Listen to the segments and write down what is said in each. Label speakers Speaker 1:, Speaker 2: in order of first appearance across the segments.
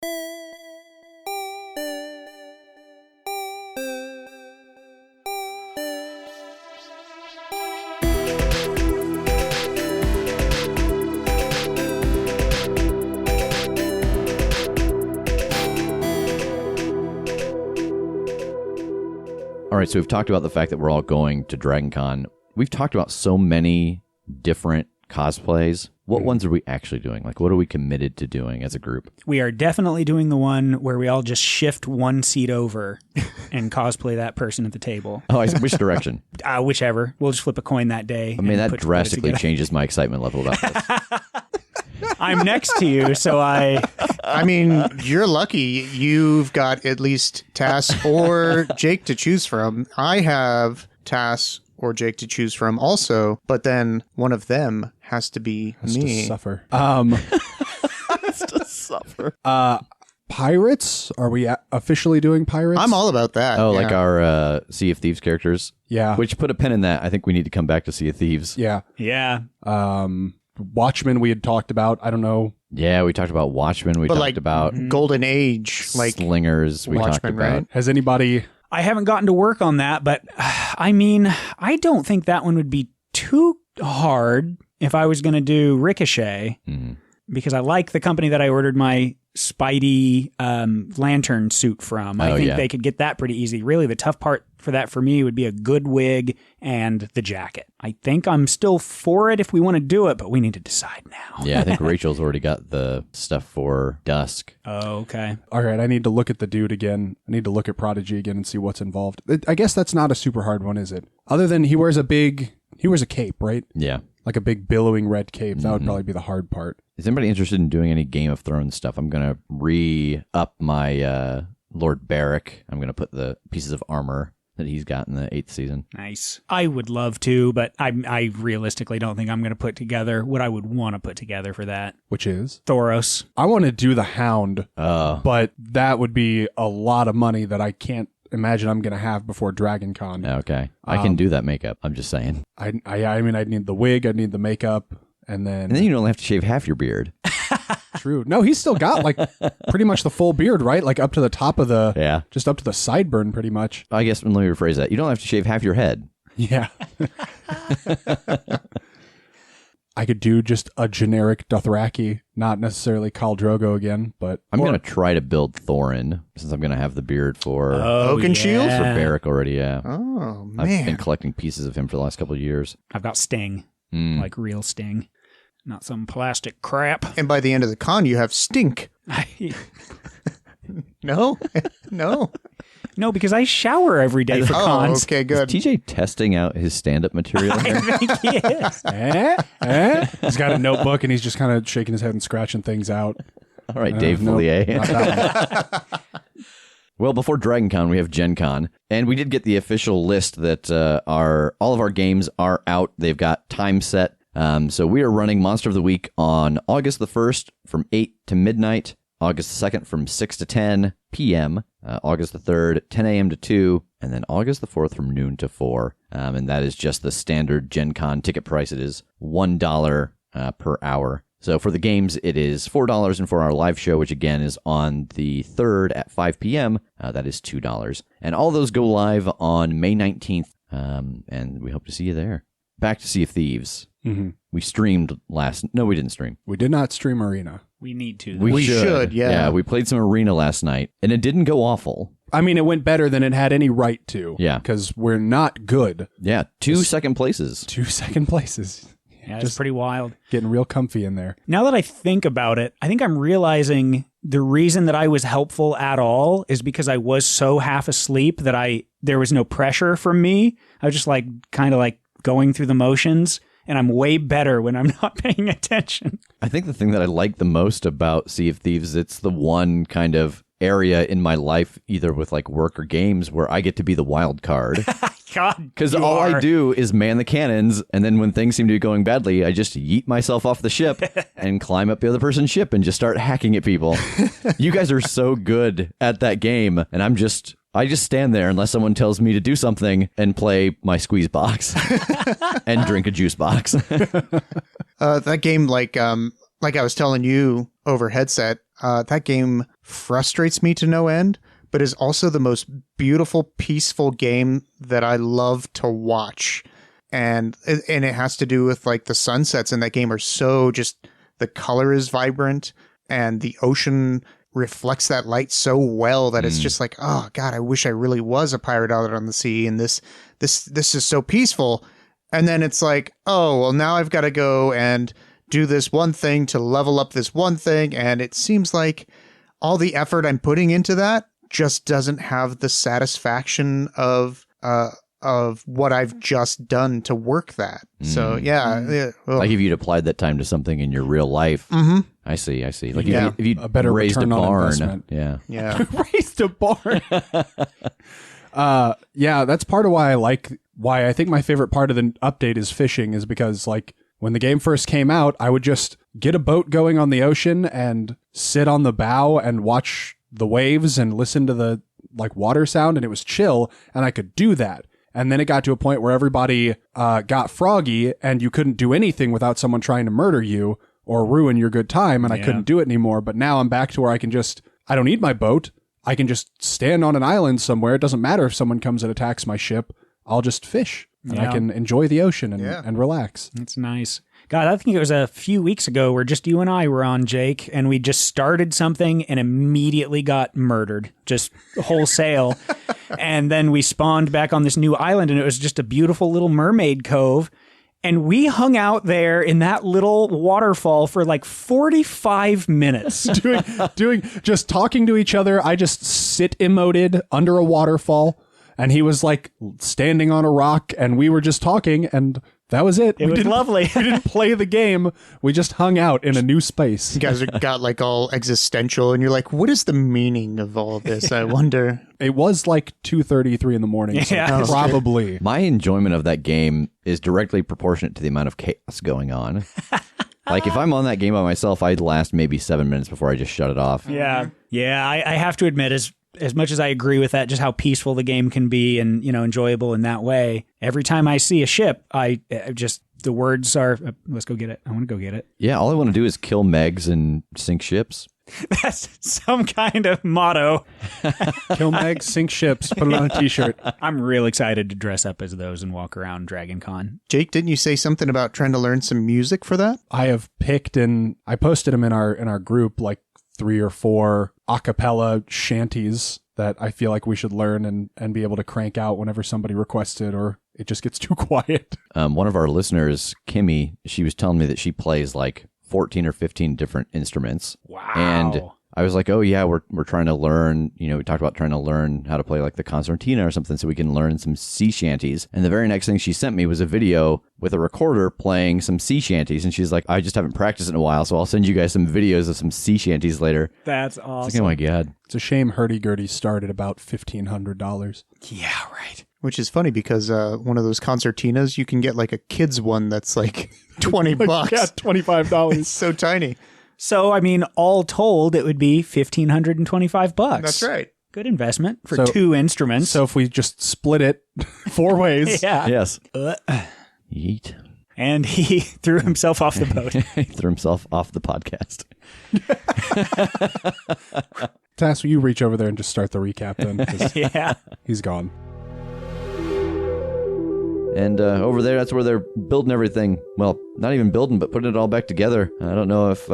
Speaker 1: All right, so we've talked about the fact that we're all going to Dragon Con. We've talked about so many different cosplays. What ones are we actually doing? Like, what are we committed to doing as a group?
Speaker 2: We are definitely doing the one where we all just shift one seat over and cosplay that person at the table.
Speaker 1: Oh, which direction?
Speaker 2: Whichever. We'll just flip a coin that day.
Speaker 1: I mean, that drastically changes my excitement level about this.
Speaker 2: I'm next to you, so I
Speaker 3: mean, you're lucky. You've got at least Tass or Jake to choose from. I have Tass or Jake to choose from also, but then one of them has to be me.
Speaker 4: To suffer.
Speaker 1: Has to suffer.
Speaker 4: Pirates? Are we officially doing pirates?
Speaker 3: I'm all about that.
Speaker 1: Oh, yeah. Like our Sea of Thieves characters?
Speaker 4: Yeah.
Speaker 1: Which, put a pin in that. I think we need to come back to Sea of Thieves.
Speaker 4: Yeah.
Speaker 2: Yeah.
Speaker 4: Watchmen we had talked about. I don't know.
Speaker 1: Yeah, we talked about Watchmen. We talked about
Speaker 3: Golden Age, like
Speaker 1: Slingers. We
Speaker 3: Watchmen,
Speaker 1: talked about.
Speaker 3: right?
Speaker 4: Has anybody...
Speaker 2: I haven't gotten to work on that, but I mean, I don't think that one would be too hard if I was going to do Ricochet, because I like the company that I ordered my Spidey lantern suit from. I think they could get that pretty easy. Really, the tough part for that for me would be a good wig and the jacket. I think I'm still for it if we want to do it, but we need to decide now.
Speaker 1: Yeah, I think Rachel's already got the stuff for Dusk.
Speaker 2: Oh, okay.
Speaker 4: All right, I need to look at the dude again. I need to look at Prodigy again and see what's involved. I guess that's not a super hard one, is it? Other than he wears a cape, right?
Speaker 1: Yeah.
Speaker 4: Like a big billowing red cape. That would probably be the hard part.
Speaker 1: Is anybody interested in doing any Game of Thrones stuff? I'm going to re-up my Lord Barrick. I'm going to put the pieces of armor that he's got in the 8th season.
Speaker 2: Nice. I would love to, but I realistically don't think I'm going to put together what I would want to put together for that.
Speaker 4: Which is?
Speaker 2: Thoros.
Speaker 4: I want to do the Hound, but that would be a lot of money that I can't imagine I'm going to have before Dragon Con.
Speaker 1: Okay. I can do that makeup. I'm just saying.
Speaker 4: I mean, I'd need the wig, I'd need the makeup, and then
Speaker 1: you don't have to shave half your beard.
Speaker 4: True. No, he's still got like pretty much the full beard, right? Like up to the top of the, just up to the sideburn pretty much.
Speaker 1: I guess, let me rephrase that. You don't have to shave half your head.
Speaker 4: Yeah. I could do just a generic Dothraki, not necessarily Khal Drogo again, but...
Speaker 1: I'm going to try to build Thorin, since I'm going to have the beard for...
Speaker 3: Oakenshield?
Speaker 1: For Barrick already, yeah.
Speaker 3: Oh, man.
Speaker 1: I've been collecting pieces of him for the last couple of years.
Speaker 2: I've got Sting, like real Sting, not some plastic crap.
Speaker 3: And by the end of the con, you have Stink. No? No?
Speaker 2: No, because I shower every day for cons.
Speaker 3: Okay, good.
Speaker 1: Is TJ testing out his stand-up material here?
Speaker 2: I think he is.
Speaker 4: He's got a notebook and he's just kind of shaking his head and scratching things out.
Speaker 1: All right, Dave Fillier.
Speaker 4: Nope,
Speaker 1: Well, before Dragon Con, we have Gen Con, and we did get the official list that all of our games are out. They've got time set. So we are running Monster of the Week on August the 1st from 8 to midnight, August the 2nd from 6 to 10 p.m., August the 3rd, 10 a.m. to 2, and then August the 4th from noon to 4. And that is just the standard Gen Con ticket price. It is $1 per hour. So for the games, it is $4, and for our live show, which again is on the 3rd at 5 p.m., that is $2. And all those go live on May 19th, and we hope to see you there. Back to Sea of Thieves.
Speaker 4: Mm-hmm.
Speaker 1: We streamed No, we didn't stream.
Speaker 4: We did not stream Arena.
Speaker 2: We need to.
Speaker 3: We should, yeah.
Speaker 1: Yeah, we played some Arena last night, and it didn't go awful.
Speaker 4: I mean, it went better than it had any right to.
Speaker 1: Yeah.
Speaker 4: Because we're not good.
Speaker 1: Yeah, two second places.
Speaker 4: 2 second places.
Speaker 2: Yeah, it's pretty wild.
Speaker 4: Getting real comfy in there.
Speaker 2: Now that I think about it, I think I'm realizing the reason that I was helpful at all is because I was so half asleep that there was no pressure from me. I was just kind of going through the motions, and I'm way better when I'm not paying attention.
Speaker 1: I think the thing that I like the most about Sea of Thieves, it's the one kind of area in my life, either with work or games, where I get to be the wild card.
Speaker 2: God,
Speaker 1: because all I do is man the cannons, and then when things seem to be going badly, I just yeet myself off the ship and climb up the other person's ship and just start hacking at people. You guys are so good at that game, and I just stand there unless someone tells me to do something and play my squeeze box and drink a juice box.
Speaker 3: That game, like I was telling you over headset, that game frustrates me to no end, but is also the most beautiful, peaceful game that I love to watch. And it has to do with like the sunsets in that game are so just, the color is vibrant and the ocean reflects that light so well that it's just like, oh God, I wish I really was a pirate out on the sea. And this is so peaceful. And then it's like, oh, well, now I've got to go and do this one thing to level up this one thing. And it seems like all the effort I'm putting into that just doesn't have the satisfaction of what I've just done to work that. So yeah. Well.
Speaker 1: Like if you'd applied that time to something in your real life.
Speaker 3: Mm-hmm.
Speaker 1: I see. Like
Speaker 3: Yeah.
Speaker 1: if you'd
Speaker 4: A better
Speaker 1: raised a
Speaker 4: return on
Speaker 1: barn.
Speaker 4: investment.
Speaker 1: Yeah.
Speaker 3: Yeah.
Speaker 4: Raised a barn. Yeah, that's part of why I think my favorite part of the update is fishing, is because like when the game first came out, I would just get a boat going on the ocean and sit on the bow and watch the waves and listen to the like water sound, and it was chill, and I could do that. And then it got to a point where everybody got froggy and you couldn't do anything without someone trying to murder you or ruin your good time, and I couldn't do it anymore. But now I'm back to where I don't need my boat. I can just stand on an island somewhere. It doesn't matter if someone comes and attacks my ship. I'll just fish, and I can enjoy the ocean and relax.
Speaker 2: It's nice. God, I think it was a few weeks ago where just you and I were on, Jake, and we just started something and immediately got murdered, just wholesale. And then we spawned back on this new island, and it was just a beautiful little mermaid cove. And we hung out there in that little waterfall for like 45 minutes.
Speaker 4: doing just talking to each other. I just sit emoted under a waterfall, and he was like standing on a rock, and we were just talking, and that was it.
Speaker 2: It was lovely.
Speaker 4: We didn't play the game. We just hung out in a new space.
Speaker 3: You guys got like all existential, and you're like, what is the meaning of all of this? I wonder.
Speaker 4: It was like 2:33 in the morning, so
Speaker 2: Yeah.
Speaker 4: probably.
Speaker 1: My enjoyment of that game is directly proportionate to the amount of chaos going on. Like if I'm on that game by myself, I'd last maybe 7 minutes before I just shut it off.
Speaker 2: Yeah. Yeah, I have to admit, as much as I agree with that, just how peaceful the game can be and, enjoyable in that way, every time I see a ship, I just, the words are, let's go get it. I want to go get it.
Speaker 1: Yeah, all I want to do is kill Megs and sink ships.
Speaker 2: That's some kind of motto.
Speaker 4: Kill Meg, sink ships, put it on a t-shirt.
Speaker 2: I'm real excited to dress up as those and walk around Dragon Con.
Speaker 3: Jake, didn't you say something about trying to learn some music for that?
Speaker 4: I have picked, and I posted them in our group, like 3 or 4 a cappella shanties that I feel like we should learn and be able to crank out whenever somebody requests it or it just gets too quiet.
Speaker 1: One of our listeners, Kimmy, she was telling me that she plays like 14 or 15 different instruments.
Speaker 2: Wow.
Speaker 1: And I was like, oh yeah, we're trying to learn, we talked about trying to learn how to play like the concertina or something so we can learn some sea shanties. And the very next thing she sent me was a video with a recorder playing some sea shanties. And she's like, I just haven't practiced in a while, so I'll send you guys some videos of some sea shanties later.
Speaker 2: That's
Speaker 1: It's
Speaker 2: awesome.
Speaker 1: like, oh my God.
Speaker 4: It's a shame hurdy-gurdy started about $1,500.
Speaker 2: Yeah, right.
Speaker 3: Which is funny because one of those concertinas, you can get like a kid's one that's like $20.
Speaker 4: Yeah, $25.
Speaker 3: It's so tiny.
Speaker 2: So, I mean, all told, it would be $1,525.
Speaker 3: That's right.
Speaker 2: Good investment for
Speaker 4: So-
Speaker 2: 2 instruments.
Speaker 4: So if we just split it 4 ways.
Speaker 2: yeah.
Speaker 1: Yes. Yeet.
Speaker 2: And he threw himself off the boat.
Speaker 1: He threw himself off the podcast.
Speaker 4: Tass, will you reach over there and just start the recap then? 'Cause
Speaker 2: Yeah.
Speaker 4: he's gone.
Speaker 1: And over there, that's where they're building everything. Well, not even building, but putting it all back together. I don't know if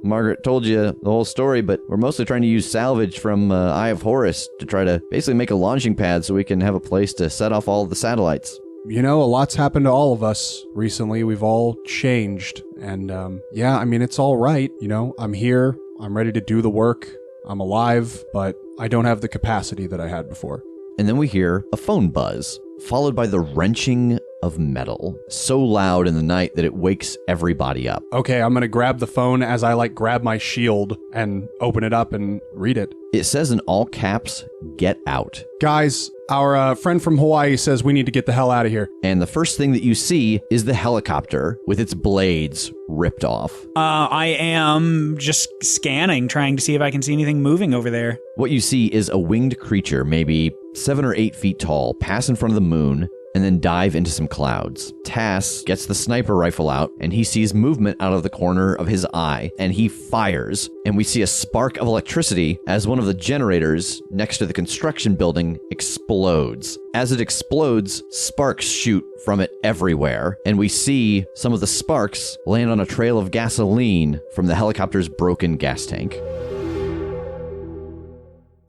Speaker 1: Margaret told you the whole story, but we're mostly trying to use salvage from Eye of Horus to try to basically make a launching pad so we can have a place to set off all the satellites.
Speaker 4: A lot's happened to all of us recently. We've all changed. And yeah, I mean, it's all right. I'm here. I'm ready to do the work. I'm alive, but I don't have the capacity that I had before.
Speaker 1: And then we hear a phone buzz, followed by the wrenching of metal, so loud in the night that it wakes everybody up.
Speaker 4: Okay, I'm going to grab the phone as I grab my shield and open it up and read it.
Speaker 1: It says in all caps, "Get out."
Speaker 4: Guys, our friend from Hawaii says we need to get the hell out of here.
Speaker 1: And the first thing that you see is the helicopter with its blades ripped off.
Speaker 2: I am just scanning, trying to see if I can see anything moving over there.
Speaker 1: What you see is a winged creature, maybe 7 or 8 feet tall, pass in front of the moon, and then dive into some clouds. Tass gets the sniper rifle out, and he sees movement out of the corner of his eye, and he fires. And we see a spark of electricity as one of the generators next to the construction building explodes. As it explodes, sparks shoot from it everywhere, and we see some of the sparks land on a trail of gasoline from the helicopter's broken gas tank.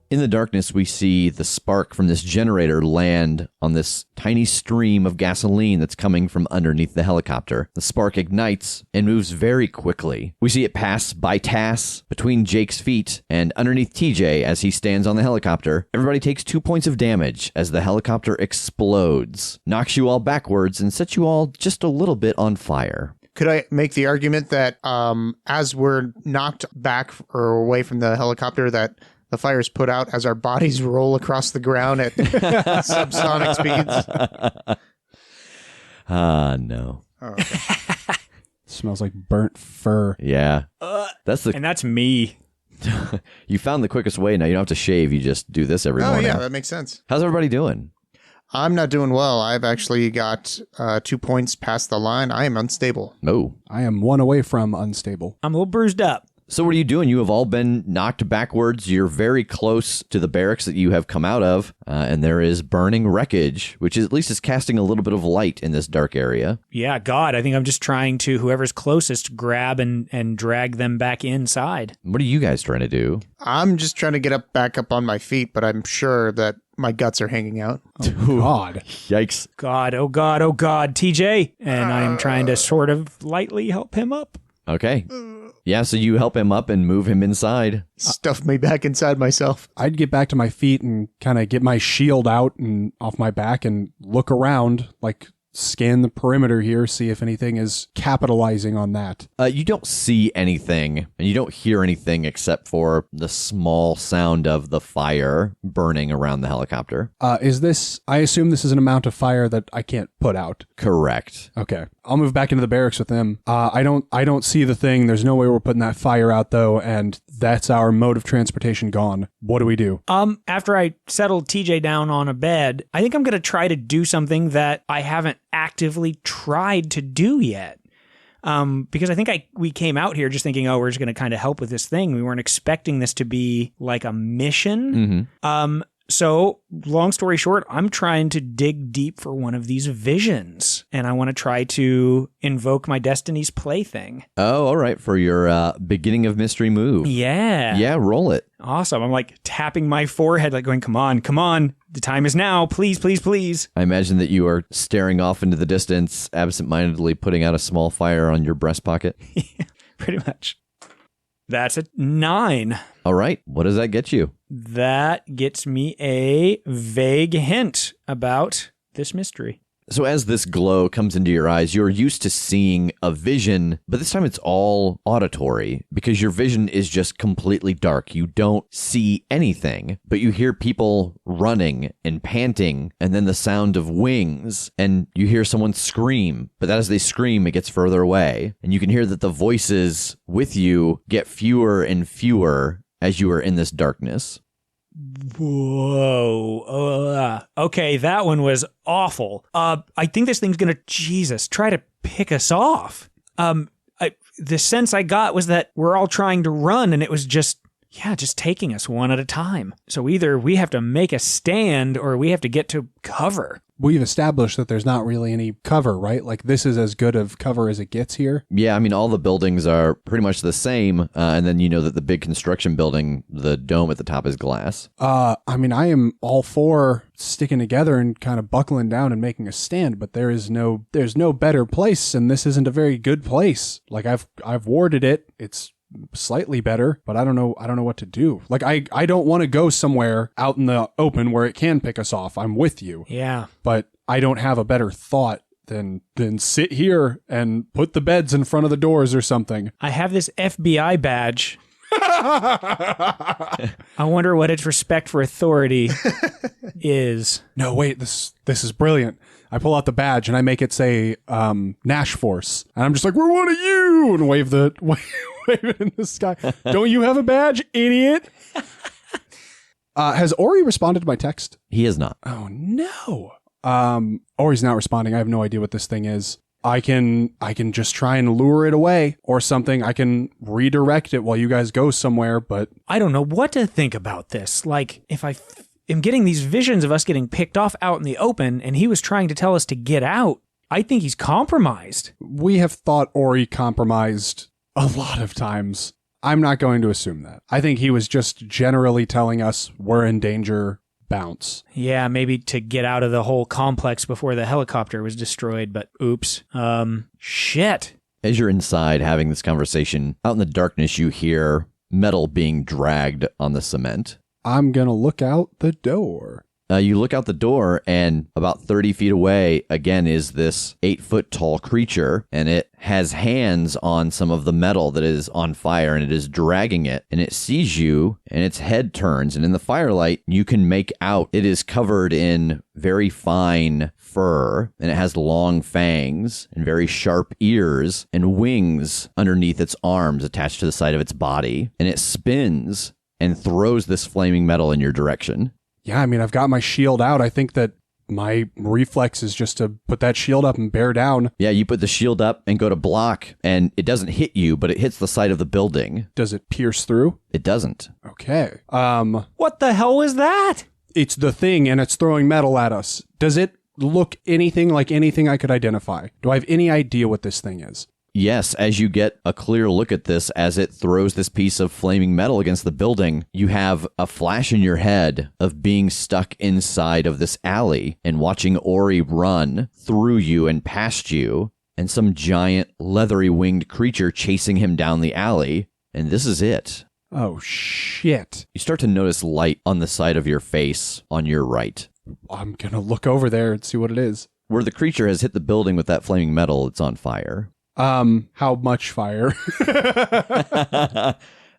Speaker 1: In the darkness, we see the spark from this generator land on this tiny stream of gasoline that's coming from underneath the helicopter. The spark ignites and moves very quickly. We see it pass by Tass, between Jake's feet, and underneath TJ as he stands on the helicopter. Everybody takes 2 points of damage as the helicopter explodes, knocks you all backwards, and sets you all just a little bit on fire.
Speaker 3: Could I make the argument that as we're knocked back or away from the helicopter, that the fire is put out as our bodies roll across the ground at subsonic speeds?
Speaker 1: No.
Speaker 3: Oh, okay.
Speaker 4: Smells like burnt fur.
Speaker 1: Yeah.
Speaker 2: And that's me.
Speaker 1: You found the quickest way. Now you don't have to shave. You just do this every
Speaker 3: Oh,
Speaker 1: morning.
Speaker 3: yeah, that makes sense.
Speaker 1: How's everybody doing?
Speaker 3: I'm not doing well. I've actually got 2 points past the line. I am unstable.
Speaker 1: Oh.
Speaker 4: I am 1 away from unstable.
Speaker 2: I'm a little bruised up.
Speaker 1: So what are you doing? You have all been knocked backwards. You're very close to the barracks that you have come out of, and there is burning wreckage, which is, at least is casting a little bit of light in this dark area.
Speaker 2: Yeah, God, I think I'm just trying to, whoever's closest, grab and drag them back inside.
Speaker 1: What are you guys trying to do?
Speaker 3: I'm just trying to get back up on my feet, but I'm sure that my guts are hanging out.
Speaker 4: Oh, God.
Speaker 1: Yikes.
Speaker 2: God, oh God, oh God, TJ. And I am trying to sort of lightly help him up.
Speaker 1: Okay. Yeah, so you help him up and move him inside.
Speaker 3: Stuff me back inside myself.
Speaker 4: I'd get back to my feet and kind of get my shield out and off my back and look around, like scan the perimeter here, see if anything is capitalizing on that.
Speaker 1: You don't see anything, and you don't hear anything except for the small sound of the fire burning around the helicopter.
Speaker 4: Is this, I assume this is an amount of fire that I can't put out.
Speaker 1: Correct.
Speaker 4: Okay. I'll move back into the barracks with them. I don't see the thing. There's no way we're putting that fire out though, and that's our mode of transportation gone. What do we do?
Speaker 2: After I settle TJ down on a bed, I think I'm going to try to do something that I haven't actively tried to do yet. Because I think we came out here just thinking, oh, we're just going to kind of help with this thing. We weren't expecting this to be like a mission.
Speaker 1: Mm-hmm.
Speaker 2: So long story short, I'm trying to dig deep for one of these visions, and I want to try to invoke my Destiny's Plaything.
Speaker 1: Oh, all right. For your beginning of mystery move.
Speaker 2: Yeah.
Speaker 1: Yeah, roll it.
Speaker 2: Awesome. I'm like tapping my forehead, like going, come on, come on. The time is now. Please, please, please.
Speaker 1: I imagine that you are staring off into the distance, absentmindedly putting out a small fire on your breast pocket.
Speaker 2: Yeah, pretty much. That's a 9.
Speaker 1: All right. What does that get you?
Speaker 2: That gets me a vague hint about this mystery.
Speaker 1: So as this glow comes into your eyes, you're used to seeing a vision, but this time it's all auditory because your vision is just completely dark. You don't see anything, but you hear people running and panting, and then the sound of wings, and you hear someone scream, but as they scream, it gets further away, and you can hear that the voices with you get fewer and fewer as you are in this darkness.
Speaker 2: Whoa. Okay, that one was awful. I think this thing's going to, try to pick us off. The sense I got was that we're all trying to run, and it was just taking us one at a time. So either we have to make a stand or we have to get to cover.
Speaker 4: We've established that there's not really any cover, right? Like this is as good of cover as it gets here.
Speaker 1: Yeah, I mean, all the buildings are pretty much the same. And then you know that the big construction building, the dome at the top is glass.
Speaker 4: I mean, I am all for sticking together and kind of buckling down and making a stand, but there's no better place, and this isn't a very good place. Like I've warded it. It's slightly better, but I don't know what to do. Like I don't want to go somewhere out in the open where it can pick us off. I'm with you.
Speaker 2: Yeah.
Speaker 4: But I don't have a better thought than sit here and put the beds in front of the doors or something.
Speaker 2: I have this FBI badge. I wonder what its respect for authority is.
Speaker 4: No, wait, this is brilliant. I pull out the badge and I make it say Nash Force. And I'm just like, we're one of you, and wave it in the sky. Don't you have a badge, idiot? Has Ori responded to my text?
Speaker 1: He is not.
Speaker 4: Oh, no. Ori's not responding. I have no idea what this thing is. I can just try and lure it away or something. I can redirect it while you guys go somewhere, but
Speaker 2: I don't know what to think about this. Like, if I am getting these visions of us getting picked off out in the open and he was trying to tell us to get out, I think he's compromised.
Speaker 4: we have thought Ori compromised a lot of times. I'm not going to assume that. I think he was just generally telling us we're in danger, bounce.
Speaker 2: Yeah, maybe to get out of the whole complex before the helicopter was destroyed, but oops. Shit.
Speaker 1: As you're inside having this conversation, out in the darkness, you hear metal being dragged on the cement.
Speaker 4: I'm going to look out the door.
Speaker 1: You look out the door, and about 30 feet away, again, is this 8-foot-tall creature, and it has hands on some of the metal that is on fire, and it is dragging it, and it sees you, and its head turns, and in the firelight, you can make out it is covered in very fine fur, and it has long fangs, and very sharp ears, and wings underneath its arms attached to the side of its body, and it spins and throws this flaming metal in your direction.
Speaker 4: Yeah, I mean, I've got my shield out. I think that my reflex is just to put that shield up and bear down.
Speaker 1: Yeah, you put the shield up and go to block, and it doesn't hit you, but it hits the side of the building.
Speaker 4: Does it pierce through?
Speaker 1: It doesn't.
Speaker 4: Okay.
Speaker 2: What the hell was that?
Speaker 4: It's the thing, and it's throwing metal at us. Does it look anything like anything I could identify? Do I have any idea what this thing is?
Speaker 1: Yes, as you get a clear look at this, as it throws this piece of flaming metal against the building, you have a flash in your head of being stuck inside of this alley and watching Ori run through you and past you, and some giant leathery winged creature chasing him down the alley, and this is it.
Speaker 4: Oh, shit.
Speaker 1: You start to notice light on the side of your face on your right.
Speaker 4: I'm gonna look over there and see what it is.
Speaker 1: Where the creature has hit the building with that flaming metal, it's on fire.
Speaker 4: How much fire?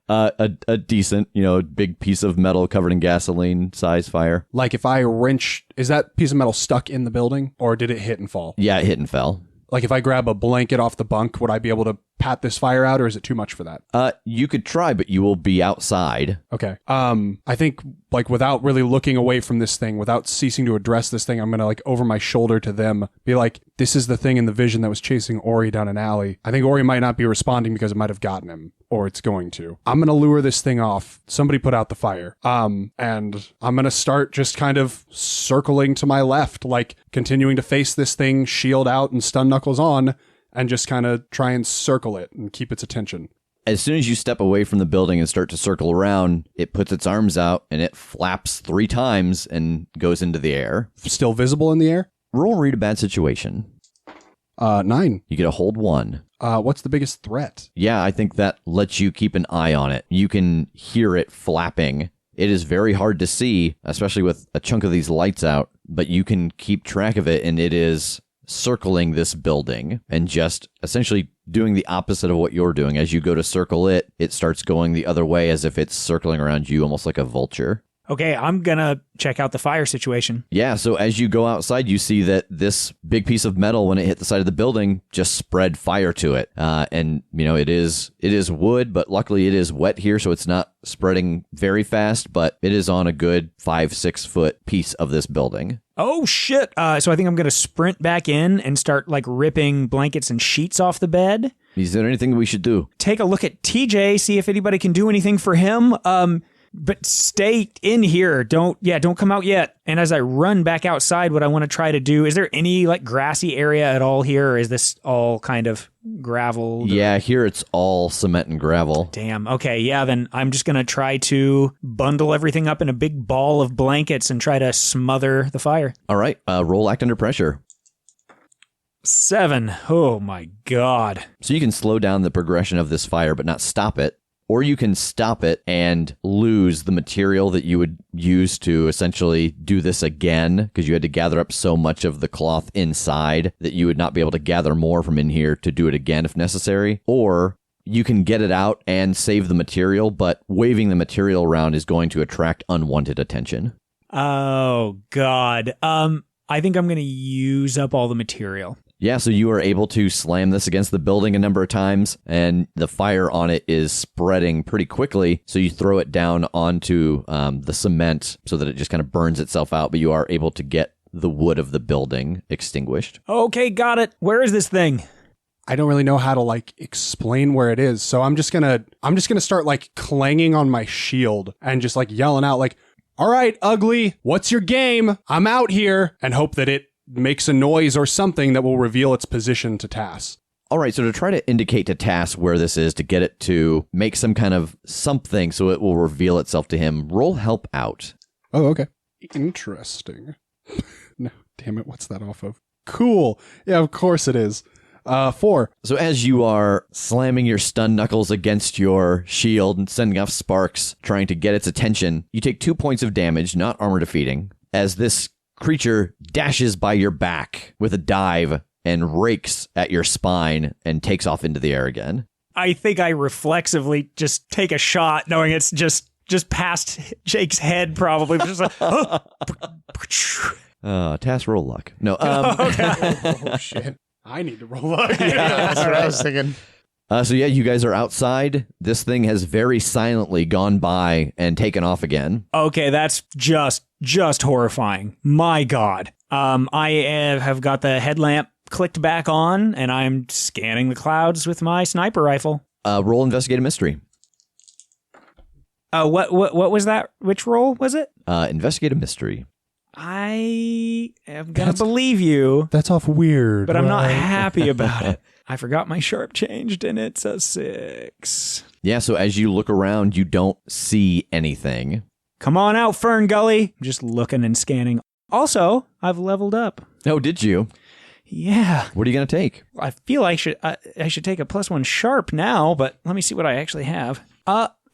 Speaker 1: A decent, big piece of metal covered in gasoline size fire.
Speaker 4: Like if I wrench, is that piece of metal stuck in the building or did it hit and fall?
Speaker 1: Yeah, it hit and fell.
Speaker 4: Like if I grab a blanket off the bunk, would I be able to pat this fire out or is it too much for that?
Speaker 1: You could try, but you will be outside.
Speaker 4: Okay. I think like without really looking away from this thing, without ceasing to address this thing, I'm going to like over my shoulder to them be like, this is the thing in the vision that was chasing Ori down an alley. I think Ori might not be responding because it might have gotten him or it's going to. I'm going to lure this thing off. Somebody put out the fire. And I'm going to start just kind of circling to my left, like continuing to face this thing, shield out and stun knuckles on, and just kind of try and circle it and keep its attention.
Speaker 1: As soon as you step away from the building and start to circle around, it puts its arms out and it flaps 3 times and goes into the air.
Speaker 4: Still visible in the air?
Speaker 1: Roll read a bad situation.
Speaker 4: 9.
Speaker 1: You get a hold 1.
Speaker 4: What's the biggest threat?
Speaker 1: Yeah, I think that lets you keep an eye on it. You can hear it flapping. It is very hard to see, especially with a chunk of these lights out, but you can keep track of it, and it is circling this building and just essentially doing the opposite of what you're doing. As you go to circle it, it starts going the other way as if it's circling around you, almost like a vulture.
Speaker 2: Okay, I'm gonna check out the fire situation.
Speaker 1: Yeah, so as you go outside, you see that this big piece of metal, when it hit the side of the building, just spread fire to it. And, it is wood, but luckily it is wet here, so it's not spreading very fast, but it is on a good 5-6 foot piece of this building.
Speaker 2: Oh, shit. So I think I'm going to sprint back in and start, ripping blankets and sheets off the bed.
Speaker 1: Is there anything we should do?
Speaker 2: Take a look at TJ, see if anybody can do anything for him. But stay in here. Don't come out yet. And as I run back outside, what I want to try to do, is there any grassy area at all here? Or is this all kind of gravel?
Speaker 1: Yeah, here it's all cement and gravel.
Speaker 2: Damn. Okay. Yeah. Then I'm just going to try to bundle everything up in a big ball of blankets and try to smother the fire.
Speaker 1: All right. Roll act under pressure.
Speaker 2: 7. Oh my God.
Speaker 1: So you can slow down the progression of this fire, but not stop it. Or you can stop it and lose the material that you would use to essentially do this again, because you had to gather up so much of the cloth inside that you would not be able to gather more from in here to do it again if necessary. Or you can get it out and save the material, but waving the material around is going to attract unwanted attention.
Speaker 2: Oh, God. I think I'm going to use up all the material.
Speaker 1: Yeah, so you are able to slam this against the building a number of times, and the fire on it is spreading pretty quickly, so you throw it down onto the cement so that it just kind of burns itself out, but you are able to get the wood of the building extinguished.
Speaker 2: Okay, got it. Where is this thing?
Speaker 4: I don't really know how to like explain where it is. So I'm just gonna start like clanging on my shield and just like yelling out like, all right, ugly, what's your game? I'm out here, and hope that it makes a noise or something that will reveal its position to Tass.
Speaker 1: All right, so to try to indicate to Tass where this is, to get it to make some kind of something so it will reveal itself to him, roll help out.
Speaker 4: Oh, okay. Interesting. No, damn it, what's that off of? Cool. Yeah, of course it is. 4.
Speaker 1: So as you are slamming your stun knuckles against your shield and sending off sparks, trying to get its attention, you take 2 points of damage, not armor defeating, as this creature dashes by your back with a dive and rakes at your spine and takes off into the air again.
Speaker 2: I think I reflexively just take a shot, knowing it's just past Jake's head, probably. Just like,
Speaker 1: Tass, roll luck. No.
Speaker 4: Oh, shit. I need to roll up.
Speaker 3: That's what I was thinking.
Speaker 1: So yeah, you guys are outside. This thing has very silently gone by and taken off again.
Speaker 2: Okay, that's just horrifying. My God. I have got the headlamp clicked back on, and I'm scanning the clouds with my sniper rifle.
Speaker 1: Roll investigate a mystery.
Speaker 2: What was that? Which roll was it?
Speaker 1: Investigate a mystery.
Speaker 2: I am gonna believe you.
Speaker 4: That's off weird.
Speaker 2: But I'm not happy about it. I forgot my sharp changed, and it's a 6.
Speaker 1: Yeah, so as you look around, you don't see anything.
Speaker 2: Come on out, Fern Gully. I'm just looking and scanning. Also, I've leveled up.
Speaker 1: Oh, did you?
Speaker 2: Yeah.
Speaker 1: What are you going to take?
Speaker 2: I feel I should take a +1 sharp now, but let me see what I actually have.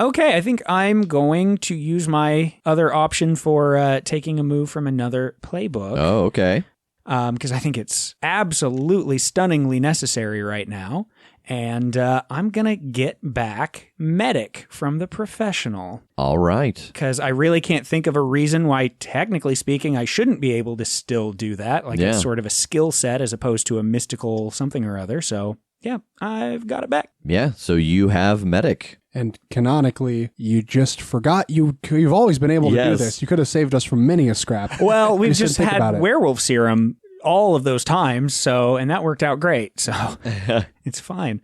Speaker 2: Okay, I think I'm going to use my other option for taking a move from another playbook.
Speaker 1: Oh, okay.
Speaker 2: Because I think it's absolutely stunningly necessary right now. And I'm going to get back medic from the professional.
Speaker 1: All right.
Speaker 2: Because I really can't think of a reason why, technically speaking, I shouldn't be able to still do that. Like it's sort of a skill set as opposed to a mystical something or other. So yeah, I've got it back.
Speaker 1: Yeah, so you have medic.
Speaker 4: And canonically, you just forgot you've always been able to do this. You could have saved us from many a scrap.
Speaker 2: Well, we've just had werewolf serum all of those times, and that worked out great. So it's fine.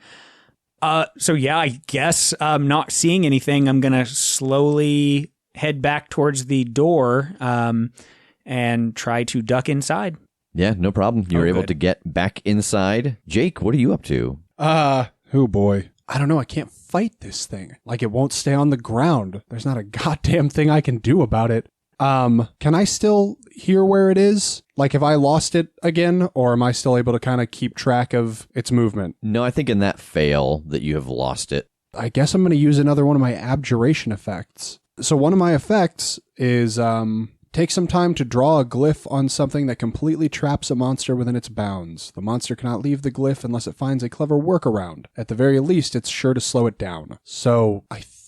Speaker 2: So yeah, I guess not seeing anything, I'm going to slowly head back towards the door and try to duck inside.
Speaker 1: Yeah, no problem. You were able to get back inside. Jake, what are you up to?
Speaker 4: Oh boy. I don't know. I can't fight this thing. Like, it won't stay on the ground. There's not a goddamn thing I can do about it. Can I still hear where it is? Like, have I lost it again, or am I still able to kind of keep track of its movement?
Speaker 1: No, I think in that fail that you have lost it.
Speaker 4: I guess I'm going to use another one of my abjuration effects. So one of my effects is, take some time to draw a glyph on something that completely traps a monster within its bounds. The monster cannot leave the glyph unless it finds a clever workaround. At the very least, it's sure to slow it down. So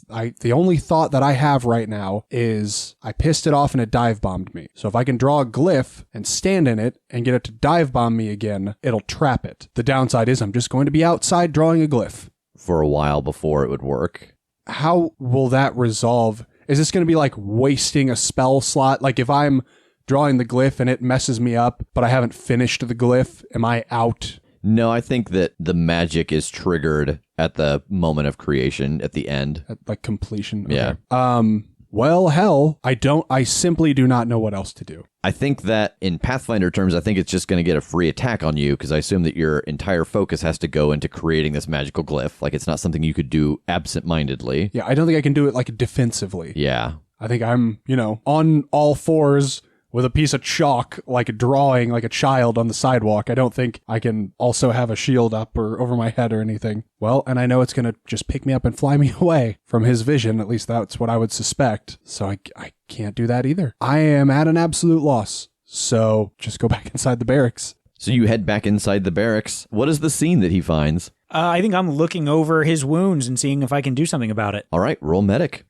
Speaker 4: the only thought that I have right now is I pissed it off and it dive bombed me. So if I can draw a glyph and stand in it and get it to dive bomb me again, it'll trap it. The downside is I'm just going to be outside drawing a glyph.
Speaker 1: For a while before it would work.
Speaker 4: How will that resolve? Is this going to be like wasting a spell slot? Like if I'm drawing the glyph and it messes me up, but I haven't finished the glyph, am I out?
Speaker 1: No, I think that the magic is triggered at the moment of creation, at the end.
Speaker 4: At like completion?
Speaker 1: Yeah.
Speaker 4: Okay. Well, hell, I simply do not know what else to do.
Speaker 1: I think that in Pathfinder terms, I think it's just going to get a free attack on you, because I assume that your entire focus has to go into creating this magical glyph. Like, it's not something you could do absent-mindedly.
Speaker 4: Yeah, I don't think I can do it like defensively.
Speaker 1: Yeah.
Speaker 4: I think I'm, on all fours with a piece of chalk, like drawing like a child on the sidewalk. I don't think I can also have a shield up or over my head or anything. Well, and I know it's going to just pick me up and fly me away from his vision. At least that's what I would suspect. So I can't do that either. I am at an absolute loss. So just go back inside the barracks.
Speaker 1: So you head back inside the barracks. What is the scene that he finds?
Speaker 2: I think I'm looking over his wounds and seeing if I can do something about it.
Speaker 1: All right, roll medic.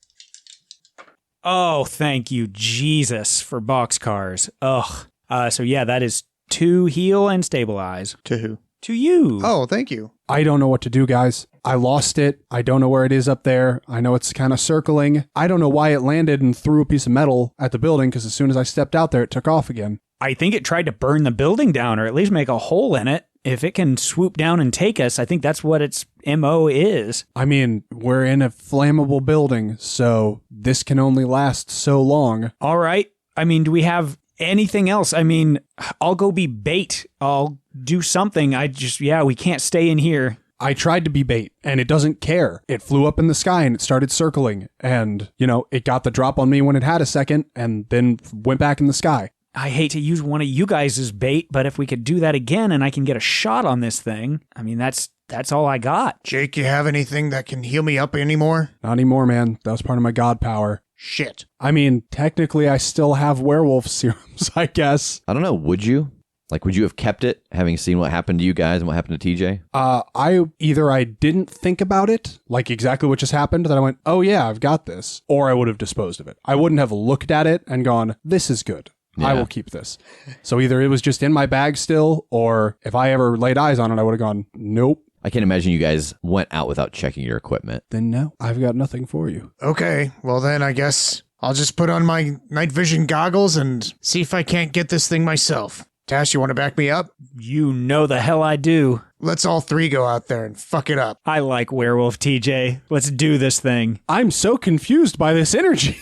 Speaker 2: Oh, thank you, Jesus, for boxcars. Ugh. So yeah, that is 2 heal and stabilize.
Speaker 3: To who?
Speaker 2: To you.
Speaker 3: Oh, thank you.
Speaker 4: I don't know what to do, guys. I lost it. I don't know where it is up there. I know it's kind of circling. I don't know why it landed and threw a piece of metal at the building, because as soon as I stepped out there, it took off again.
Speaker 2: I think it tried to burn the building down or at least make a hole in it. If it can swoop down and take us, I think that's what its MO is.
Speaker 4: I mean, we're in a flammable building, so this can only last so long.
Speaker 2: All right. I mean, do we have anything else? I mean, I'll go be bait. I'll do something. We can't stay in here.
Speaker 4: I tried to be bait, and it doesn't care. It flew up in the sky, and it started circling, and, it got the drop on me when it had a second, and then went back in the sky.
Speaker 2: I hate to use one of you guys as bait, but if we could do that again and I can get a shot on this thing, I mean, that's all I got.
Speaker 3: Jake, you have anything that can heal me up anymore?
Speaker 4: Not anymore, man. That was part of my god power.
Speaker 3: Shit.
Speaker 4: I mean, technically, I still have werewolf serums, I guess.
Speaker 1: I don't know. Would you? Like, would you have kept it, having seen what happened to you guys and what happened to TJ?
Speaker 4: I didn't think about it, like exactly what just happened, that I went, oh yeah, I've got this. Or I would have disposed of it. I wouldn't have looked at it and gone, this is good.
Speaker 1: Yeah.
Speaker 4: I will keep this. So either it was just in my bag still, or if I ever laid eyes on it, I would have gone, nope.
Speaker 1: I can't imagine you guys went out without checking your equipment.
Speaker 4: Then no, I've got nothing for you.
Speaker 3: Okay, well then I guess I'll just put on my night vision goggles and see if I can't get this thing myself. Tass, you want to back me up?
Speaker 2: You know the hell I do.
Speaker 3: Let's all three go out there and fuck it up.
Speaker 2: I like werewolf, TJ. Let's do this thing.
Speaker 4: I'm so confused by this energy.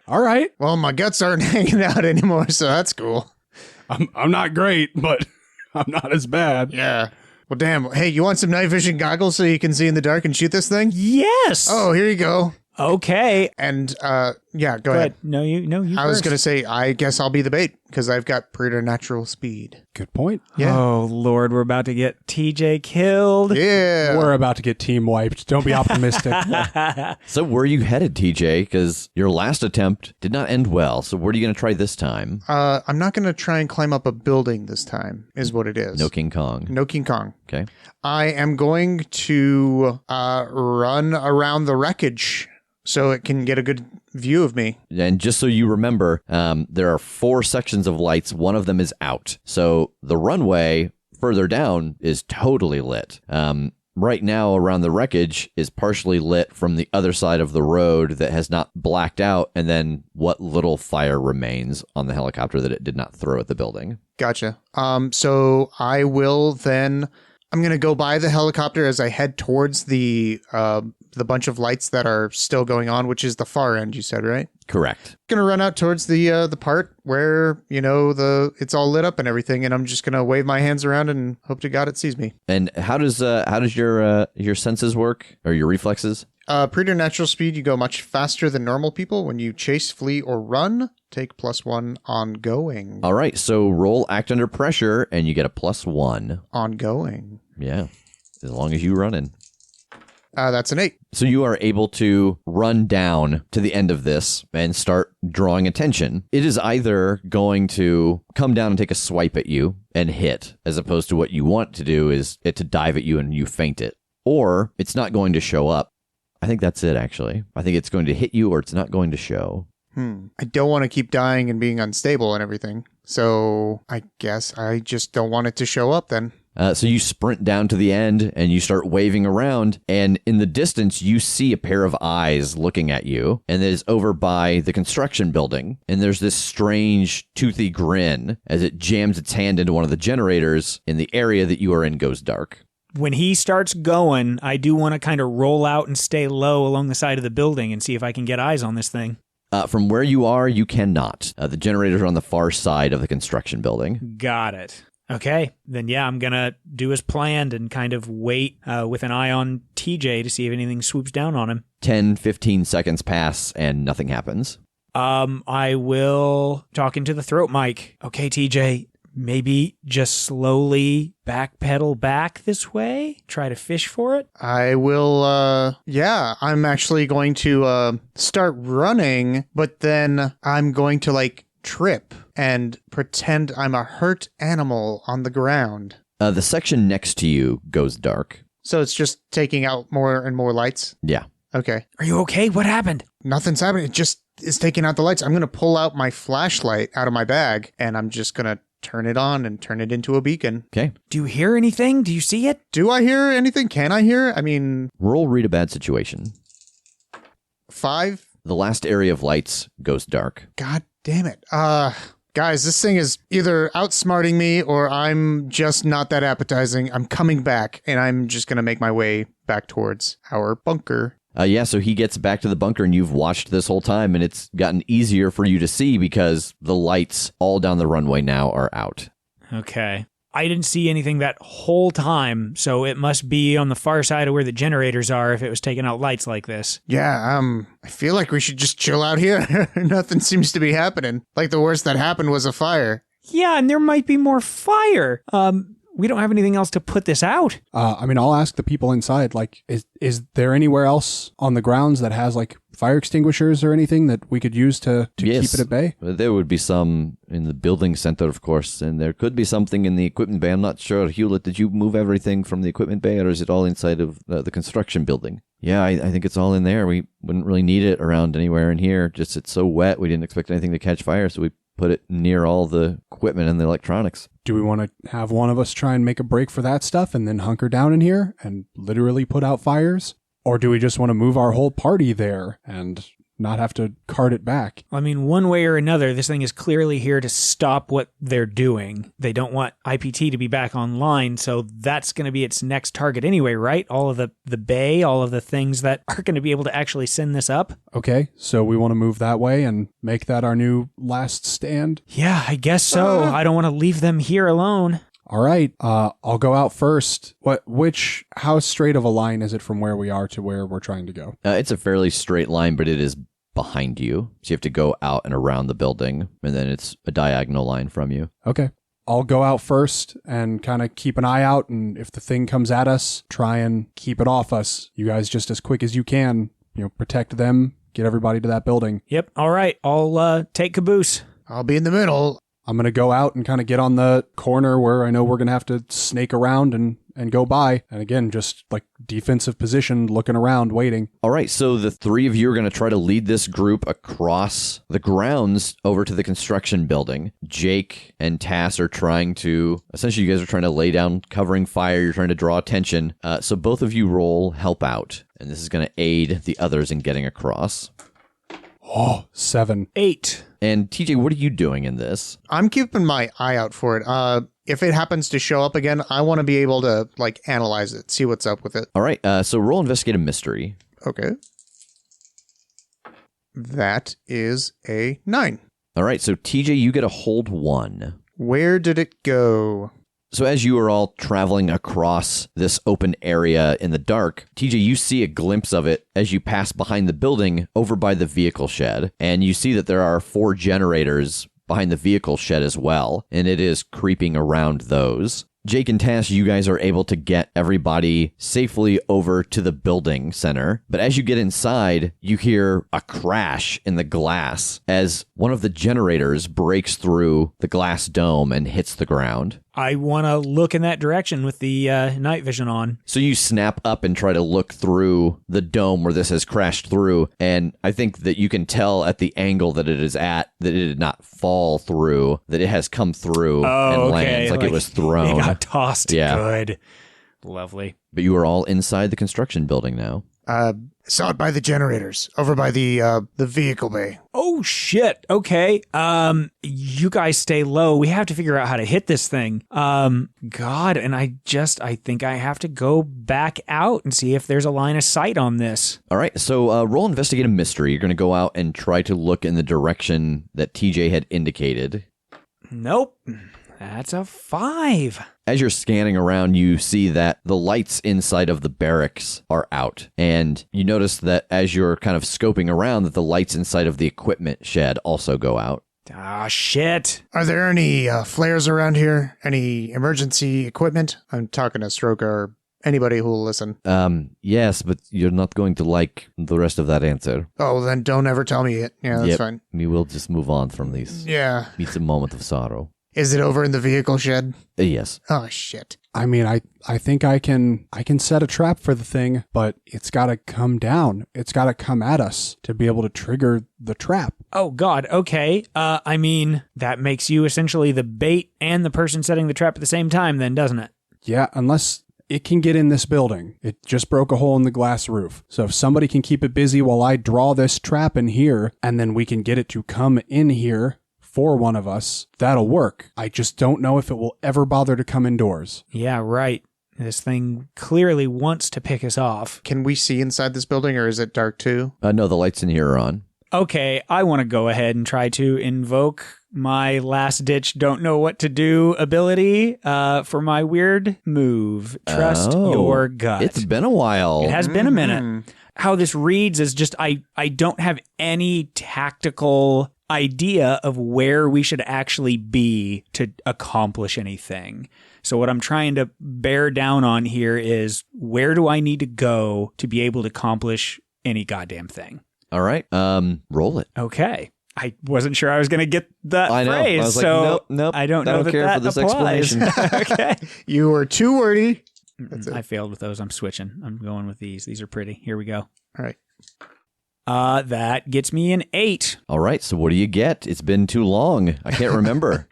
Speaker 4: All right.
Speaker 3: Well, my guts aren't hanging out anymore, so that's cool.
Speaker 4: I'm not great, but I'm not as bad.
Speaker 3: Yeah. Well, damn. Hey, you want some night vision goggles so you can see in the dark and shoot this thing?
Speaker 2: Yes.
Speaker 3: Oh, here you go.
Speaker 2: Okay.
Speaker 3: And, yeah, go ahead.
Speaker 2: No, you
Speaker 3: I was
Speaker 2: first.
Speaker 3: going to say, I guess I'll be the bait because I've got preternatural speed.
Speaker 4: Good point.
Speaker 3: Yeah.
Speaker 2: Oh, Lord, we're about to get TJ killed.
Speaker 3: Yeah.
Speaker 4: We're about to get team wiped. Don't be optimistic.
Speaker 1: So where are you headed, TJ? Because your last attempt did not end well. So where are you going to try this time?
Speaker 3: I'm not going to try and climb up a building this time, is what it is.
Speaker 1: No King Kong.
Speaker 3: No King Kong.
Speaker 1: Okay.
Speaker 3: I am going to run around the wreckage so it can get a good view of me.
Speaker 1: And just so you remember, there are 4 sections of lights. One of them is out. So the runway further down is totally lit. Right now, around the wreckage is partially lit from the other side of the road that has not blacked out, and then what little fire remains on the helicopter that it did not throw at the building.
Speaker 3: Gotcha. So I will then... I'm going to go by the helicopter as I head towards the bunch of lights that are still going on, which is the far end, you said, right?
Speaker 1: Correct.
Speaker 3: Going to run out towards the part where, it's all lit up and everything, and I'm just going to wave my hands around and hope to God it sees me.
Speaker 1: And how does your senses work, or your reflexes?
Speaker 3: Preternatural speed, you go much faster than normal people. When you chase, flee, or run, take +1 ongoing.
Speaker 1: All right, so roll act under pressure, and you get a +1.
Speaker 3: Ongoing.
Speaker 1: Yeah, as long as you run in.
Speaker 3: That's an 8.
Speaker 1: So you are able to run down to the end of this and start drawing attention. It is either going to come down and take a swipe at you and hit, as opposed to what you want to do is it to dive at you and you faint it. Or it's not going to show up. I think that's it, actually. I think it's going to hit you or it's not going to show.
Speaker 3: I don't want to keep dying and being unstable and everything. So I guess I just don't want it to show up then.
Speaker 1: So you sprint down to the end and you start waving around, and in the distance you see a pair of eyes looking at you, and it is over by the construction building, and there's this strange toothy grin as it jams its hand into one of the generators, and the area that you are in goes dark.
Speaker 2: When he starts going, I do want to kind of roll out and stay low along the side of the building and see if I can get eyes on this thing.
Speaker 1: From where you are, you cannot. The generators are on the far side of the construction building.
Speaker 2: Got it. Okay, then yeah, I'm going to do as planned and kind of wait with an eye on TJ to see if anything swoops down on him.
Speaker 1: 10, 15 seconds pass and nothing happens.
Speaker 2: I will talk into the throat mic. Okay, TJ, maybe just slowly backpedal back this way? Try to fish for it?
Speaker 3: I will, I'm actually going to start running, but then I'm going to, trip and pretend I'm a hurt animal on the ground.
Speaker 1: The section next to you goes dark.
Speaker 3: So it's just taking out more and more lights?
Speaker 1: Yeah.
Speaker 3: Okay.
Speaker 2: Are you okay? What happened?
Speaker 3: Nothing's happening. It just is taking out the lights. I'm going to pull out my flashlight out of my bag, and I'm just going to turn it on and turn it into a beacon.
Speaker 1: Okay.
Speaker 2: Do you hear anything? Do you see it?
Speaker 3: Do I hear anything? Can I hear? I mean...
Speaker 1: Roll read a bad situation.
Speaker 3: 5?
Speaker 1: The last area of lights goes dark.
Speaker 3: God damn it. Guys, this thing is either outsmarting me or I'm just not that appetizing. I'm coming back, and I'm just going to make my way back towards our bunker.
Speaker 1: So he gets back to the bunker, and you've watched this whole time, and it's gotten easier for you to see because the lights all down the runway now are out.
Speaker 2: Okay. I didn't see anything that whole time, so it must be on the far side of where the generators are if it was taking out lights like this.
Speaker 3: Yeah, I feel like we should just chill out here. Nothing seems to be happening. Like the worst that happened was a fire.
Speaker 2: Yeah, and there might be more fire. We don't have anything else to put this out.
Speaker 4: I'll ask the people inside, like, is there anywhere else on the grounds that has, like, fire extinguishers or anything that we could use to keep it at bay?
Speaker 1: There would be some in the building center, of course, and there could be something in the equipment bay. I'm not sure. Hewlett, did you move everything from the equipment bay, or is it all inside of the construction building? Yeah, I think it's all in there. We wouldn't really need it around anywhere in here. Just it's so wet, we didn't expect anything to catch fire, so we put it near all the equipment and the electronics.
Speaker 4: Do we want to have one of us try and make a break for that stuff and then hunker down in here and literally put out fires? Or do we just want to move our whole party there and not have to cart it back?
Speaker 2: I mean, one way or another, this thing is clearly here to stop what they're doing. They don't want IPT to be back online, so that's going to be its next target anyway, right? All of the bay, all of the things that are going to be able to actually send this up.
Speaker 4: Okay, so we want to move that way and make that our new last stand?
Speaker 2: Yeah, I guess so. I don't want to leave them here alone.
Speaker 4: All right, I'll go out first. How straight of a line is it from where we are to where we're trying to go?
Speaker 1: It's a fairly straight line, but it is behind you. So you have to go out and around the building, and then it's a diagonal line from you.
Speaker 4: Okay. I'll go out first and kind of keep an eye out, and if the thing comes at us, try and keep it off us. You guys just as quick as you can, protect them, get everybody to that building.
Speaker 2: Yep, all right. I'll take caboose.
Speaker 3: I'll be in the middle.
Speaker 4: I'm going to go out and kind of get on the corner where I know we're going to have to snake around and go by. And again, just like defensive position, looking around, waiting.
Speaker 1: All right, so the three of you are going to try to lead this group across the grounds over to the construction building. Jake and Tass are trying to, essentially you guys are trying to lay down covering fire. You're trying to draw attention. So both of you roll help out. And this is going to aid the others in getting across.
Speaker 4: Oh, 7.
Speaker 2: 8.
Speaker 1: And TJ, what are you doing in this?
Speaker 3: I'm keeping my eye out for it. If it happens to show up again, I want to be able to analyze it, see what's up with it.
Speaker 1: All right, so roll investigate a mystery.
Speaker 3: Okay. That is a 9.
Speaker 1: All right, so TJ, you get a hold 1.
Speaker 3: Where did it go?
Speaker 1: So as you are all traveling across this open area in the dark, TJ, you see a glimpse of it as you pass behind the building over by the vehicle shed. And you see that there are 4 generators behind the vehicle shed as well, and it is creeping around those. Jake and Tass, you guys are able to get everybody safely over to the building center. But as you get inside, you hear a crash in the glass as one of the generators breaks through the glass dome and hits the ground.
Speaker 2: I want to look in that direction with the night vision on.
Speaker 1: So you snap up and try to look through the dome where this has crashed through, and I think that you can tell at the angle that it is at that it did not fall through, that it has come through and lands like it was thrown.
Speaker 2: It got tossed.
Speaker 1: Yeah.
Speaker 2: Good. Lovely.
Speaker 1: But you are all inside the construction building now.
Speaker 3: Saw it by the generators, over by the vehicle bay.
Speaker 2: Oh, shit. Okay. You guys stay low. We have to figure out how to hit this thing. God, and I think I have to go back out and see if there's a line of sight on this.
Speaker 1: All right, so roll investigate a mystery. You're going to go out and try to look in the direction that TJ had indicated.
Speaker 2: Nope. That's a 5.
Speaker 1: As you're scanning around, you see that the lights inside of the barracks are out. And you notice that as you're kind of scoping around, that the lights inside of the equipment shed also go out.
Speaker 2: Ah, shit.
Speaker 3: Are there any flares around here? Any emergency equipment? I'm talking to Stroke or anybody who will listen.
Speaker 1: Yes, but you're not going to like the rest of that answer.
Speaker 3: Oh, then don't ever tell me it. Yeah, that's fine.
Speaker 1: We will just move on from these.
Speaker 3: Yeah.
Speaker 1: It's a moment of sorrow.
Speaker 3: Is it over in the vehicle shed?
Speaker 1: Yes.
Speaker 3: Oh, shit.
Speaker 4: I mean, I think I can set a trap for the thing, but it's got to come down. It's got to come at us to be able to trigger the trap.
Speaker 2: Oh, God. Okay. I mean, that makes you essentially the bait and the person setting the trap at the same time then, doesn't it?
Speaker 4: Yeah, unless it can get in this building. It just broke a hole in the glass roof. So if somebody can keep it busy while I draw this trap in here, and then we can get it to come in here for one of us, that'll work. I just don't know if it will ever bother to come indoors.
Speaker 2: Yeah, right. This thing clearly wants to pick us off.
Speaker 3: Can we see inside this building, or is it dark too?
Speaker 1: No, the lights in here are on.
Speaker 2: Okay, I want to go ahead and try to invoke my last-ditch don't know what to do ability for my weird move. Trust your gut.
Speaker 1: It's been a while.
Speaker 2: It has been a minute. How this reads is just I don't have any tactical idea of where we should actually be to accomplish anything. So what I'm trying to bear down on here is where do I need to go to be able to accomplish any goddamn thing?
Speaker 1: All right. Roll it.
Speaker 2: Okay. I wasn't sure I was going to get that
Speaker 1: I know.
Speaker 2: phrase,
Speaker 1: I was like,
Speaker 2: so
Speaker 1: nope.
Speaker 2: I don't know
Speaker 1: care
Speaker 2: that
Speaker 1: for this
Speaker 2: applies.
Speaker 1: explanation.
Speaker 2: Okay.
Speaker 3: You were too wordy. That's it.
Speaker 2: I failed with those. I'm switching. I'm going with these. These are pretty. Here we go.
Speaker 3: All right.
Speaker 2: That gets me an 8.
Speaker 1: All right. So what do you get? It's been too long. I can't remember.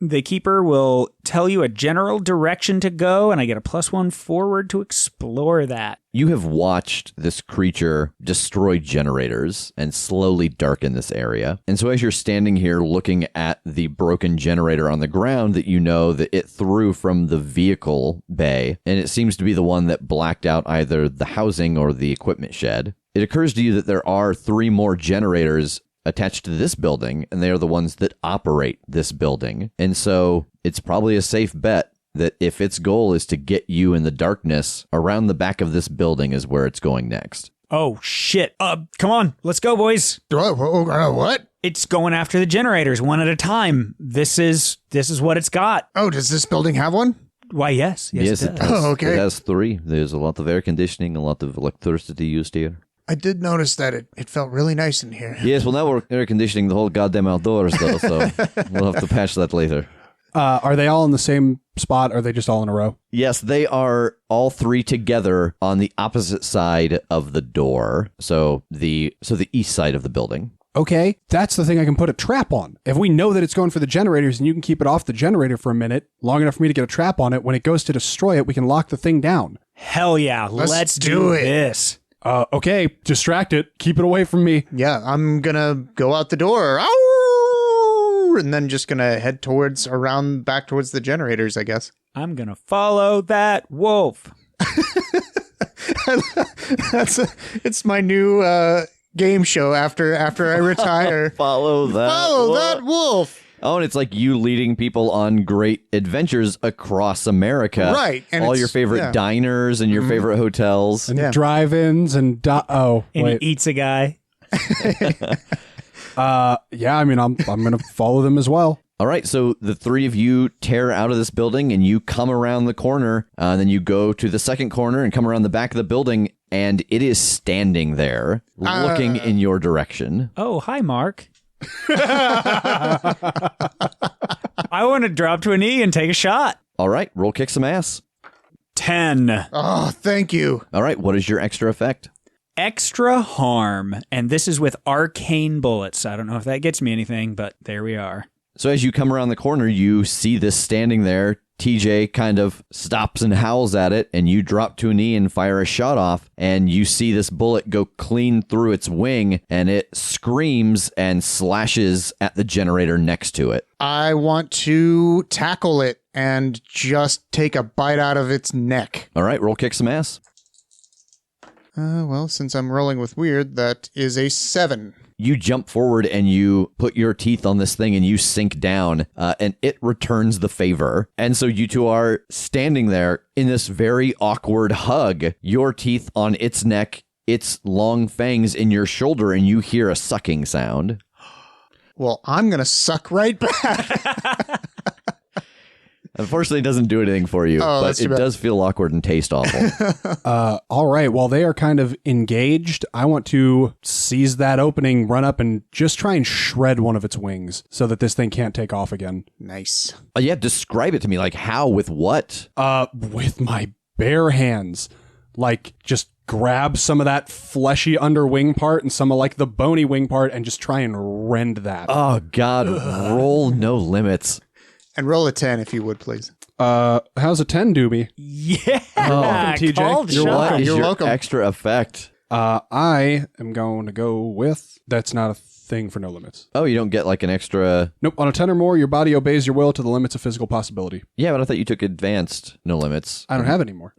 Speaker 2: The keeper will tell you a general direction to go, and I get a +1 forward to explore that.
Speaker 1: You have watched this creature destroy generators and slowly darken this area. And so as you're standing here looking at the broken generator on the ground that you know that it threw from the vehicle bay, and it seems to be the one that blacked out either the housing or the equipment shed, it occurs to you that there are 3 more generators attached to this building, and they are the ones that operate this building. And so it's probably a safe bet that if its goal is to get you in the darkness, around the back of this building is where it's going next.
Speaker 2: Oh, shit. Come on. Let's go, boys.
Speaker 3: What?
Speaker 2: It's going after the generators one at a time. This is what it's got.
Speaker 3: Oh, does this building have one?
Speaker 2: Why, yes. Yes, it does.
Speaker 3: Oh, okay.
Speaker 1: It has 3. There's a lot of air conditioning, a lot of electricity used here.
Speaker 3: I did notice that it felt really nice in here.
Speaker 1: Yes, well, now we're air conditioning the whole goddamn outdoors, though, so we'll have to patch that later.
Speaker 4: Are they all in the same spot, or are they just all in a row?
Speaker 1: Yes, they are all 3 together on the opposite side of the door, so the east side of the building.
Speaker 4: Okay, that's the thing I can put a trap on. If we know that it's going for the generators and you can keep it off the generator for a minute, long enough for me to get a trap on it, when it goes to destroy it, we can lock the thing down.
Speaker 2: Hell yeah. Let's do this.
Speaker 4: Okay, distract it. Keep it away from me.
Speaker 3: Yeah, I'm gonna go out the door. Ow! And then just gonna head back towards the generators, I guess.
Speaker 2: I'm going to follow that wolf.
Speaker 3: It's my new game show after I retire.
Speaker 1: Follow that
Speaker 3: Follow that wolf.
Speaker 1: Oh, and it's like you leading people on great adventures across America.
Speaker 3: Right. And
Speaker 1: all your favorite diners and your favorite hotels.
Speaker 4: And drive-ins and...
Speaker 2: And he eats a guy.
Speaker 4: Yeah, I mean, I'm going to follow them as well.
Speaker 1: All right, so the 3 of you tear out of this building and you come around the corner, and then you go to the second corner and come around the back of the building, and it is standing there looking in your direction.
Speaker 2: Oh, hi, Mark. I want to drop to a knee and take a shot.
Speaker 1: All right, roll kick some ass.
Speaker 2: 10.
Speaker 3: Oh, thank you.
Speaker 1: All right, what is your extra effect?
Speaker 2: Extra harm. And this is with arcane bullets. I don't know if that gets me anything, but there we are.
Speaker 1: So as you come around the corner, you see this standing there. TJ kind of stops and howls at it, and you drop to a knee and fire a shot off, and you see this bullet go clean through its wing, and it screams and slashes at the generator next to it.
Speaker 3: I want to tackle it and just take a bite out of its neck.
Speaker 1: All right, roll kick some ass.
Speaker 3: Well, since I'm rolling with weird, that is a 7.
Speaker 1: You jump forward and you put your teeth on this thing and you sink down, and it returns the favor. And so you two are standing there in this very awkward hug, your teeth on its neck, its long fangs in your shoulder, and you hear a sucking sound.
Speaker 3: Well, I'm going to suck right back.
Speaker 1: Unfortunately, it doesn't do anything for you, but it does feel awkward and taste awful.
Speaker 4: All right, while they are kind of engaged, I want to seize that opening, run up, and just try and shred one of its wings so that this thing can't take off again.
Speaker 3: Nice.
Speaker 1: Yeah, describe it to me. Like how? With what?
Speaker 4: With my bare hands. Like, just grab some of that fleshy under wing part and some of like the bony wing part and just try and rend that.
Speaker 1: Oh, God. Roll no limits.
Speaker 3: And roll a 10 if you would, please.
Speaker 4: How's a 10 do me?
Speaker 2: Yeah.
Speaker 4: Welcome, TJ.
Speaker 2: Called
Speaker 1: What
Speaker 2: shot.
Speaker 1: is
Speaker 3: You're
Speaker 1: your
Speaker 3: welcome.
Speaker 1: extra effect?
Speaker 4: I am going to go with... That's not a thing for no limits.
Speaker 1: Oh, you don't get like an extra...
Speaker 4: Nope. On a 10 or more, your body obeys your will to the limits of physical possibility.
Speaker 1: Yeah, but I thought you took advanced no limits.
Speaker 4: I don't have any more.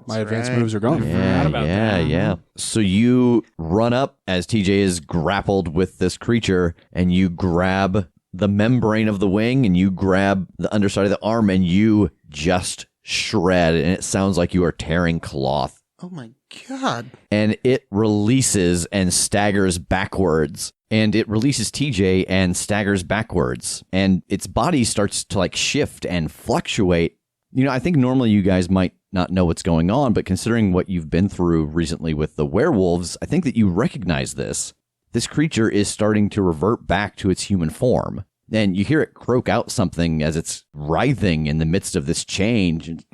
Speaker 4: My advanced moves are gone.
Speaker 1: Yeah. So you run up as TJ is grappled with this creature, and you grab the membrane of the wing, and you grab the underside of the arm, and you just shred, and it sounds like you are tearing cloth.
Speaker 3: Oh my God.
Speaker 1: And it releases and staggers backwards. And it releases TJ and staggers backwards. And its body starts to like shift and fluctuate. You know, I think normally you guys might not know what's going on, but considering what you've been through recently with the werewolves, I think that you recognize this. This creature is starting to revert back to its human form. And you hear it croak out something as it's writhing in the midst of this change. And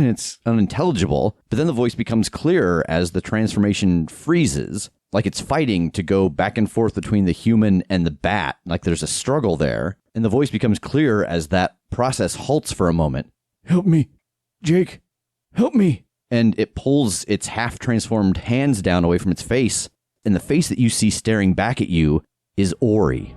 Speaker 1: it's unintelligible. But then the voice becomes clearer as the transformation freezes, like it's fighting to go back and forth between the human and the bat, like there's a struggle there. And the voice becomes clearer as that process halts for a moment. Help me, Jake, help me. And it pulls its half-transformed hands down away from its face, and the face that you see staring back at you is Ori.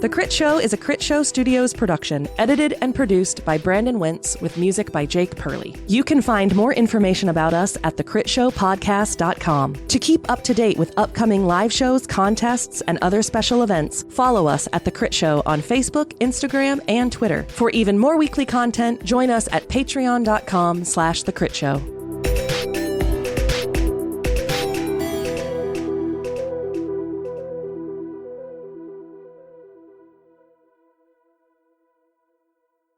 Speaker 5: The Crit Show is a Critshow Studios production, edited and produced by Brandon Wentz with music by Jake Purley. You can find more information about us at theCritshowPodcast.com. To keep up to date with upcoming live shows, contests, and other special events, follow us at The Crit Show on Facebook, Instagram, and Twitter. For even more weekly content, join us at patreon.com/theCritShow.